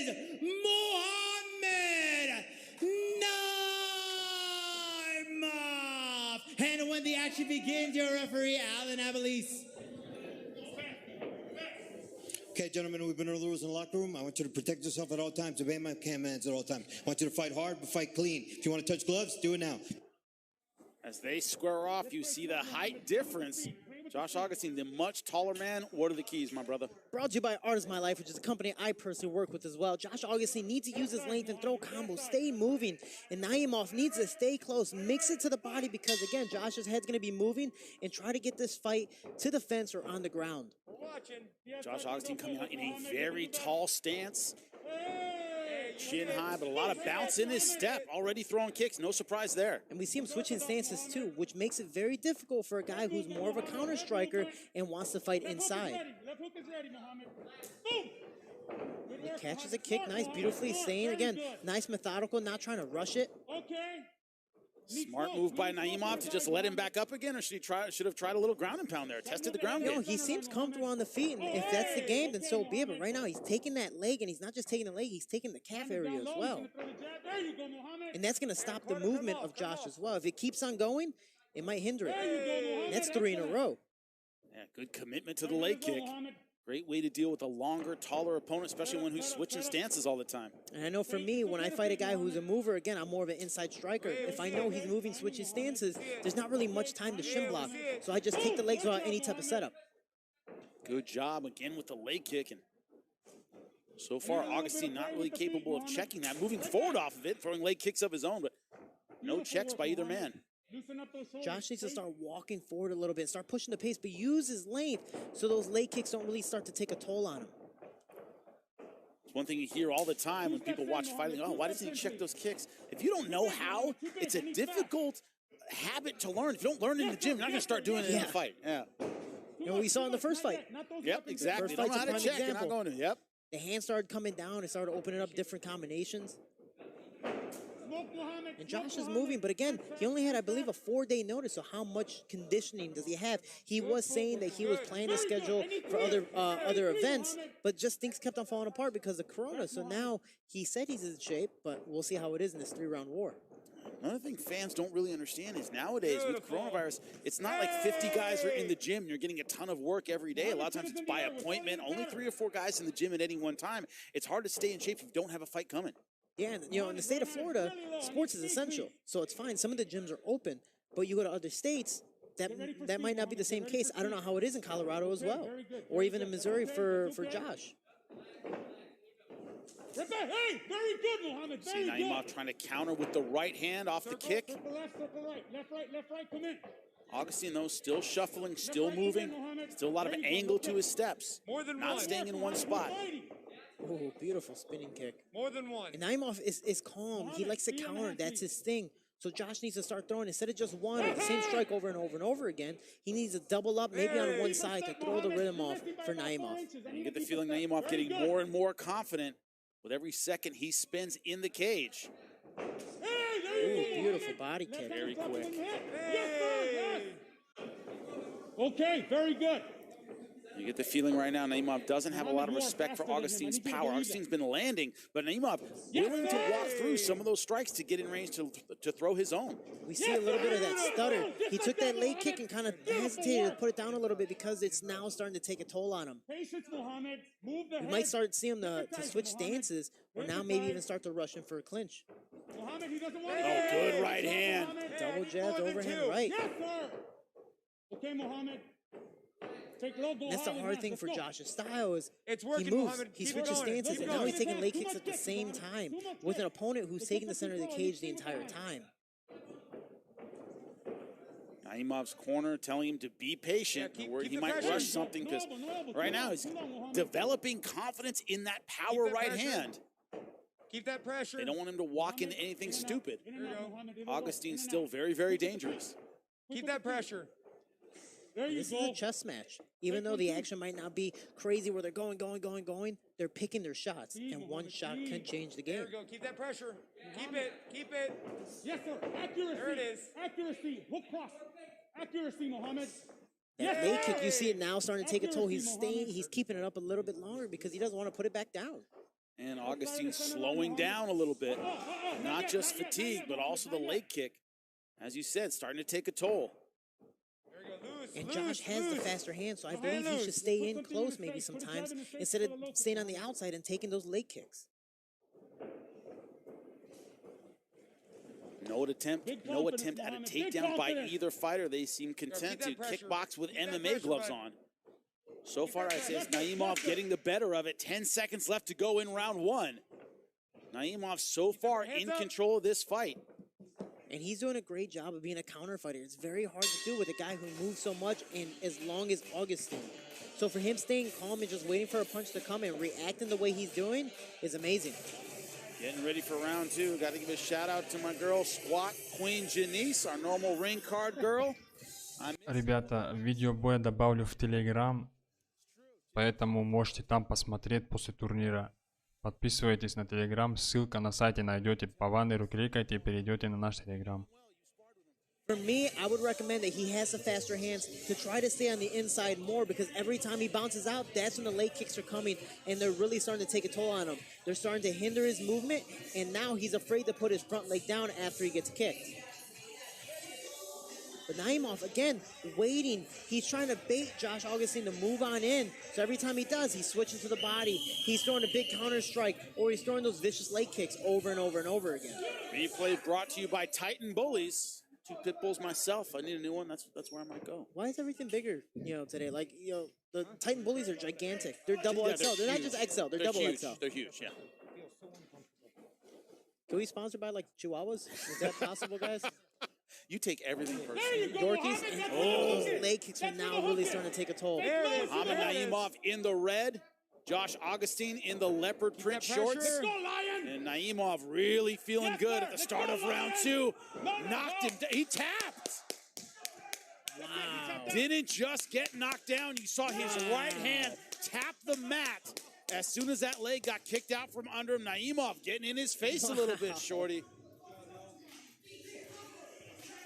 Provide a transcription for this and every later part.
is Muhammed Naimov. And when the action begins, your referee, Alan Abelis. Okay, gentlemen, we've been over the rules in the locker room. I want you to protect yourself at all times. Obey my commands at all times. I want you to fight hard, but fight clean. If you want to touch gloves, do it now. As they square off, you see the height difference. Josh Augistine, the much taller man. What are the keys, my brother? Brought to you by Art is My Life, which is a company I personally work with as well. Josh Augistine needs to use his length and throw combos, stay moving. And Naimov needs to stay close, mix it to the body because, again, Josh's head's going to be moving and try to get this fight to the fence or on the ground. Josh Augistine coming out in a very tall stance. Chin high, but a lot of bounce in his step. Already throwing kicks, no surprise there. And we see him switching stances too, which makes it very difficult for a guy who's more of a counter striker and wants to fight inside. He catches a kick, nice, beautifully staying. Again, nice, methodical, not trying to rush it. Smart move by Naimov to just let him back up again, or should have tried a little ground and pound there, tested the ground game. No, he seems comfortable on the feet, and if that's the game, then so be it. But right now, he's taking that leg, and he's not just taking the leg, he's taking the calf area as well. And that's going to stop the movement of Josh as well. If it keeps on going, it might hinder it. And that's 3 in a row. Yeah, good commitment to the leg kick. Great way to deal with a longer, taller opponent, especially one who's switching stances all the time. And I know for me, when I fight a guy who's a mover, again, I'm more of an inside striker. If I know he's moving, switching stances, there's not really much time to shin block. So I just take the legs without any type of setup. Good job again with the leg kick. And so far, Augistine not really capable of checking that. Moving forward off of it, throwing leg kicks of his own, but no checks by either man. Josh needs to start walking forward a little bit, start pushing the pace, but use his length so those leg kicks don't really start to take a toll on him. It's one thing you hear all the time when people watch fighting, oh, why doesn't he check those kicks? If you don't know how, it's a difficult habit to learn. If you don't learn it in the gym, you're not going to start doing it in the fight. Yeah. You know what we saw in the first fight? Yep, exactly. First Don't know fight's how a to prime check, you're not example. going to, yep. The hand started coming down and started opening up different combinations. And Josh is moving, but again, he only had, I believe, a 4-day notice, so how much conditioning does he have? He was saying that he was planning to schedule for other events, but just things kept on falling apart because of Corona. So now he said he's in shape, but we'll see how it is in this 3-round war. Another thing fans don't really understand is nowadays with coronavirus, it's not like 50 guys are in the gym and you're getting a ton of work every day. A lot of times it's by appointment, only 3 or 4 guys in the gym at any one time. It's hard to stay in shape if you don't have a fight coming. Yeah, and, in the state of Florida, sports is essential, so it's fine. Some of the gyms are open, but you go to other states, that might not be the same case. I don't know how it is in Colorado as well, or even in Missouri for Josh. Hey, very good, Muhammad. See Naimov trying to counter with the right hand off the kick. Circle left, left, right, come in. Augistine, though, still shuffling, still moving. Still a lot of angle to his steps. Not staying in one spot. Oh, beautiful spinning kick. More than one. And Naimov is calm. He likes to counter. That's his thing. So Josh needs to start throwing. Instead of just one or the same strike over and over and over again, he needs to double up, maybe on one side, to throw the rhythm off for Naimov. And you get the feeling Naimov getting more and more confident with every second he spends in the cage. Ooh, beautiful body kick. Very quick. Okay, very good. You get the feeling right now Naimov doesn't have a lot of respect for Augustine's power. Augustine's been landing, but Naimov willing to walk through some of those strikes to get in range to throw his own. We see a little bit of that stutter. He took that leg kick and kind of hesitated to put it down a little bit because it's now starting to take a toll on him. We might start seeing him to switch stances, or now maybe even start to rush him for a clinch. Oh, good right hand. Double jab, overhand right. Okay, Muhammad. That's the hard thing for Josh's style is working, he moves, Muhammad. he Keep switches it going. stances, Keep and now he's going. taking leg kicks at the same time with an opponent who's taking the center of the cage the entire time. Naimov's corner telling him to be patient, where he might rush something, because right now he's developing confidence in that power right hand. Keep that pressure. They don't want him to walk into anything stupid. Augustine's still very, very dangerous. Keep that pressure. This is a chess match. Even though the action might not be crazy where they're going, they're picking their shots, and one shot can change the game. There we go. Keep that pressure. Keep it. Yes, sir. Accuracy. There it is. Accuracy. Hook cross. Accuracy, Muhammad. That leg kick, you see it now starting to take a toll. He's keeping it up a little bit longer because he doesn't want to put it back down. And Augistine slowing down a little bit. Not just fatigue, but also the leg kick. As you said, starting to take a toll. And Josh has the faster hand, so I believe he should stay in close maybe sometimes instead of staying on the outside and taking those leg kicks. No attempt at a takedown by either fighter. They seem content to kickbox with MMA gloves on. So far, I say it's Naimov getting the better of it. 10 seconds left to go in round one. Naimov so far in control of this fight. And he's doing a great job of being a counter fighter. It's very hard to do with a guy who moves so much and as long as Augistine. So for him staying calm and just waiting for a punch to come and reacting the way he's doing is amazing. Getting ready for round two. Got to give a shout out to my girl, Squat Queen Janice, our normal ring card girl. Ребята, видео боя добавлю в Telegram, поэтому можете там посмотреть после турнира. Подписывайтесь на Telegram, ссылка на сайте найдете. По баннеру кликайте и перейдете на наш Telegram. For me, I would recommend that he has the faster hands to try to stay on the inside more because every time he bounces out, that's when the leg kicks are coming and they're really starting to take a toll on him. They're starting to hinder his movement and now he's afraid to put his front leg down after he gets kicked. But Naimov, again, waiting. He's trying to bait Josh Augistine to move on in. So every time he does, he's switching to the body. He's throwing a big counter strike, or he's throwing those vicious leg kicks over and over and over again. Replay brought to you by Titan Bullies. 2 pit bulls myself. I need a new one. That's where I might go. Why is everything bigger, today? Like, the Titan Bullies are gigantic. They're double XL. They're not just XL. They're double huge. XL. They're huge, yeah. Can we be sponsored by, like, Chihuahuas? Is that possible, guys? You take everything personally. Dorkies, and those leg kicks are now really starting to take a toll. Muhammad Naimov in the red. Josh Augistine in the leopard print shorts. And Naimov really feeling good at the start of round two. Knocked him down. He tapped. Wow. Didn't just get knocked down. You saw his right hand tap the mat. As soon as that leg got kicked out from under him, Naimov getting in his face a little bit, Shorty.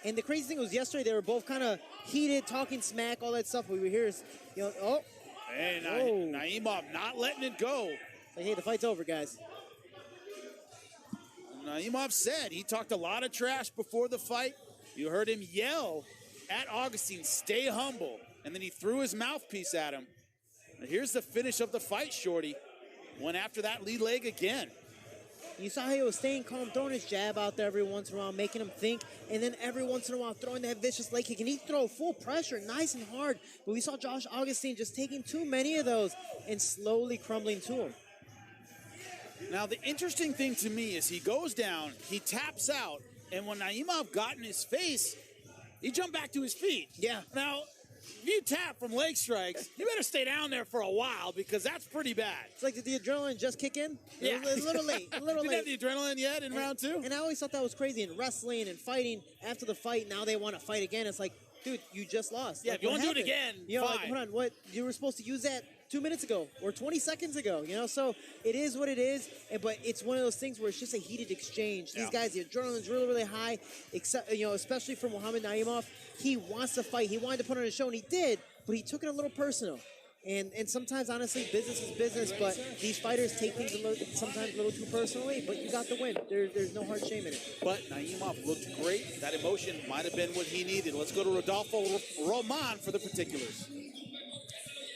And the crazy thing was yesterday they were both kind of heated, talking smack, all that stuff. We were here, Hey, Naimov not letting it go. Like, hey, the fight's over, guys. Naimov said he talked a lot of trash before the fight. You heard him yell at Augustine, stay humble. And then he threw his mouthpiece at him. And here's the finish of the fight, Shorty. Went after that lead leg again. You saw how he was staying calm, throwing his jab out there every once in a while, making him think, and then every once in a while throwing that vicious leg kick. And he'd throw full pressure, nice and hard. But we saw Josh Augistine just taking too many of those and slowly crumbling to him. Now, the interesting thing to me is he goes down, he taps out, and when Naimov got in his face, he jumped back to his feet. Yeah. Now, if you tap from leg strikes, you better stay down there for a while because that's pretty bad. It's like, did the adrenaline just kick in? Yeah. A little late, a little late. Didn't have the adrenaline yet in round two? And I always thought that was crazy. In wrestling and fighting, after the fight, now they want to fight again. It's like, dude, you just lost. Yeah, like, if you want to do it again, fine. fine. Like, hold on, what? You were supposed to use that 2 minutes ago or 20 seconds ago, So it is what it is, but it's one of those things where it's just a heated exchange. These guys, the adrenaline's really, really high, except, especially for Muhammad Naimov. He wants to fight. He wanted to put on a show, and he did, but he took it a little personal. And sometimes, honestly, business is business, but these fighters take things sometimes a little too personally, but you got the win. There's no hard shame in it. But Naimov looked great. That emotion might have been what he needed. Let's go to Rodolfo Roman for the particulars.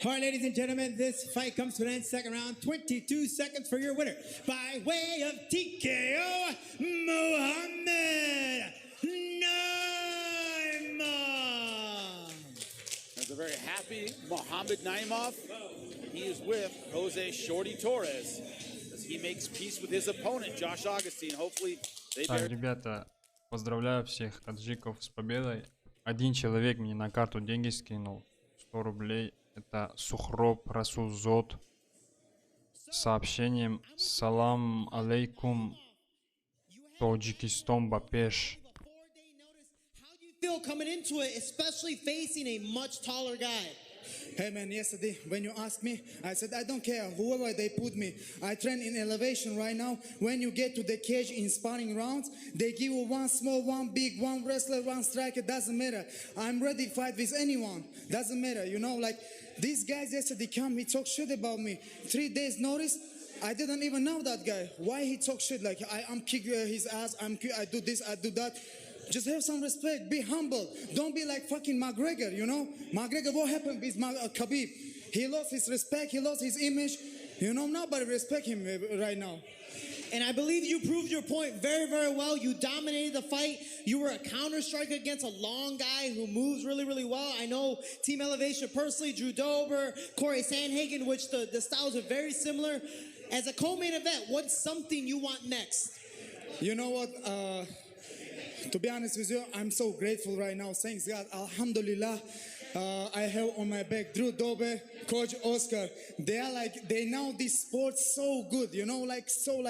All right, ladies and gentlemen, this fight comes to an end. Second round, 22 seconds for your winner. By way of TKO, Muhammad Naimov. There's a very happy Muhammad Naimov. He is with Jose Shorty Torres as he makes peace with his opponent, Josh Augustine. Hopefully they bear... Так, ребята, поздравляю всех таджиков с победой. Один человек мне на карту деньги скинул. 100 рублей. Это Сухроб Расулзот с сообщением «Салам алейкум, Таджикистан Бапеш». How do you feel coming into it, especially facing a much taller guy? Hey man, yesterday when you asked me, I said I don't care whoever they put me. I train in elevation right now. When you get to the cage in sparring rounds, they give you one small, one big, one wrestler, one striker. Doesn't matter. I'm ready to fight with anyone. Doesn't matter. Like these guys yesterday come, he talk shit about me. 3 days notice, I didn't even know that guy. Why he talk shit like I'm kick his ass, I do this, I do that. Just have some respect, be humble. Don't be like fucking McGregor, you know? McGregor, what happened with Khabib? He lost his respect, he lost his image. You know, nobody respect him right now. And I believe you proved your point very, very well. You dominated the fight. You were a counter striker against a long guy who moves really, really well. I know Team Elevation personally, Drew Dober, Corey Sandhagen, which the styles are very similar. As a co-main event, what's something you want next? You know what? To be honest with you, I'm so grateful right now. Thanks God. Alhamdulillah. I have on my back Drew Dober, Coach Oscar. They know this sport so good, you know, so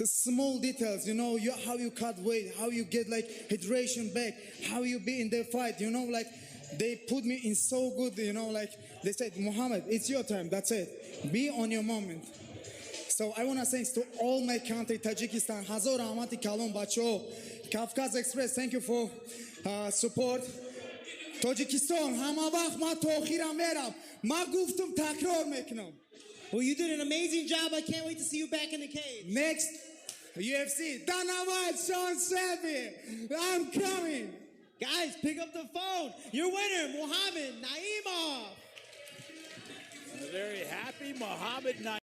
small details, you know, how you cut weight, how you get like hydration back, how you be in the fight, you know, like they put me in so good, you know, like they said, Muhammad, it's your time, that's it. Be on your moment. So I want to thanks to all my country, Tajikistan, Hazor Ahmati Kalon Bacho, Kafkaz Express, thank you for support. Tajikistan, hamavakh ma tokhira meram. Ma guftum takrar meknam. Well, you did an amazing job. I can't wait to see you back in the cage. Next, UFC. Danawad Sean Selby. I'm coming. Guys, pick up the phone. Your winner, Muhammad Naimov. A very happy Muhammad Naimov.